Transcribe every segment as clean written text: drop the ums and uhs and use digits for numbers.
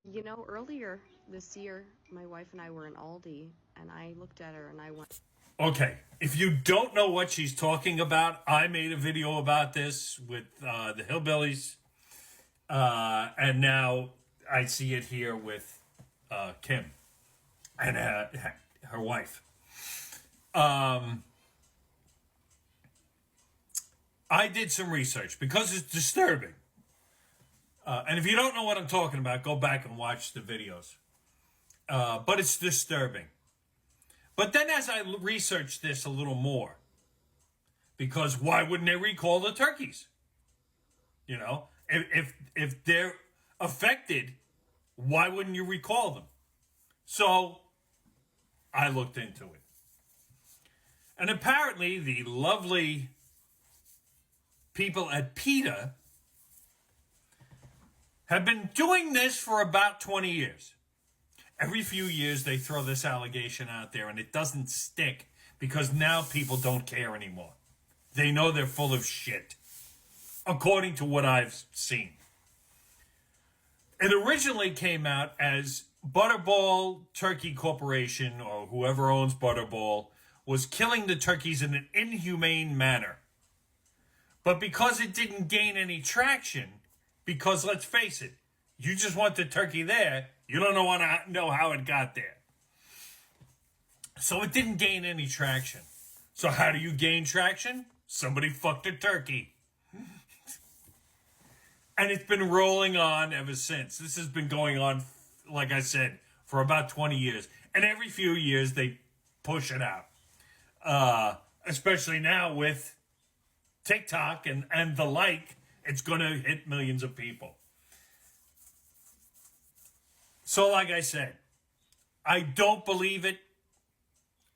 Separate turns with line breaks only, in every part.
You know, earlier this year, my wife and I were in Aldi, and I looked at her and I went,
Okay, if you don't know what she's talking about, I made a video about this with the Hillbillies, and now I see it here with Kim and her wife. I did some research because it's disturbing. And if you don't know what I'm talking about, go back and watch the videos. But it's disturbing. But then as I researched this a little more, because why wouldn't they recall the turkeys? You know, if they're affected, why wouldn't you recall them? So I looked into it. And apparently the lovely people at PETA have been doing this for about 20 years. Every few years they throw this allegation out there and it doesn't stick because now people don't care anymore. They know they're full of shit, according to what I've seen. It originally came out as Butterball Turkey Corporation, or whoever owns Butterball, was killing the turkeys in an inhumane manner. But because it didn't gain any traction, because let's face it, you just want the turkey there, you don't know how it got there. So it didn't gain any traction. So how do you gain traction? Somebody fucked a turkey. And it's been rolling on ever since. This has been going on, like I said, for about 20 years. And every few years they push it out. Especially now with TikTok and the like, it's going to hit millions of people. So like I said, I don't believe it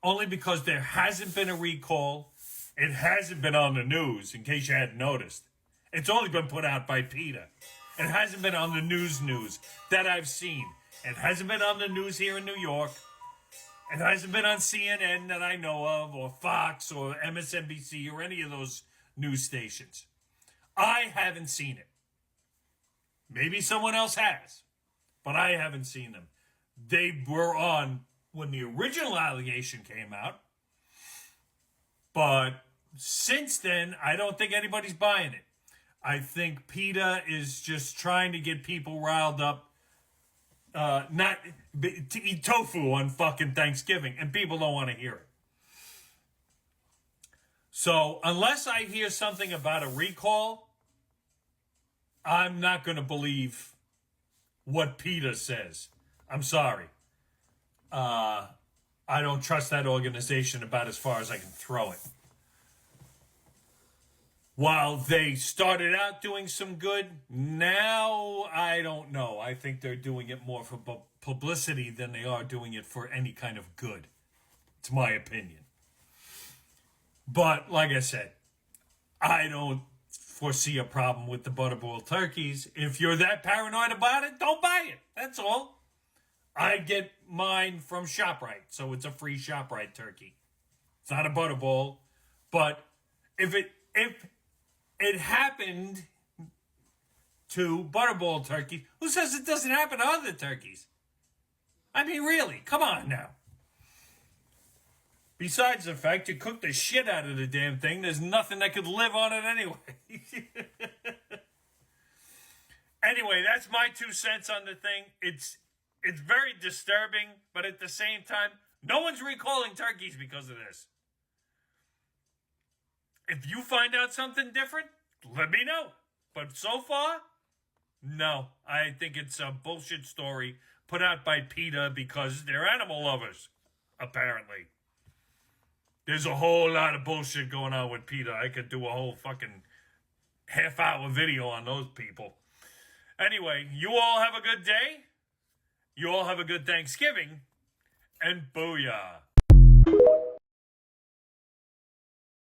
only because there hasn't been a recall. It hasn't been on the news, in case you hadn't noticed. It's only been put out by PETA. It hasn't been on the news that I've seen. It hasn't been on the news here in New York. It hasn't been on CNN that I know of, or Fox, or MSNBC, or any of those news stations. I haven't seen it. Maybe someone else has, but I haven't seen them. They were on when the original allegation came out, but since then, I don't think anybody's buying it. I think PETA is just trying to get people riled up, not to eat tofu on fucking Thanksgiving, and people don't want to hear it. So unless I hear something about a recall, I'm not going to believe what PETA says. I'm sorry. I don't trust that organization about as far as I can throw it. While they started out doing some good, now I don't know. I think they're doing it more for publicity than they are doing it for any kind of good. It's my opinion. But like I said, I don't foresee a problem with the Butterball turkeys. If you're that paranoid about it, don't buy it. That's all. I get mine from ShopRite, so it's a free ShopRite turkey. It's not a Butterball, but if it happened to Butterball turkey, who says it doesn't happen to other turkeys? I mean, really, come on now. Besides the fact you cook the shit out of the damn thing, there's nothing that could live on it anyway. Anyway, that's my 2 cents on the thing. It's very disturbing, but at the same time, no one's recalling turkeys because of this. If you find out something different, let me know. But so far, no. I think it's a bullshit story put out by PETA because they're animal lovers, apparently. There's a whole lot of bullshit going on with PETA. I could do a whole fucking half-hour video on those people. Anyway, you all have a good day. You all have a good Thanksgiving. And booyah.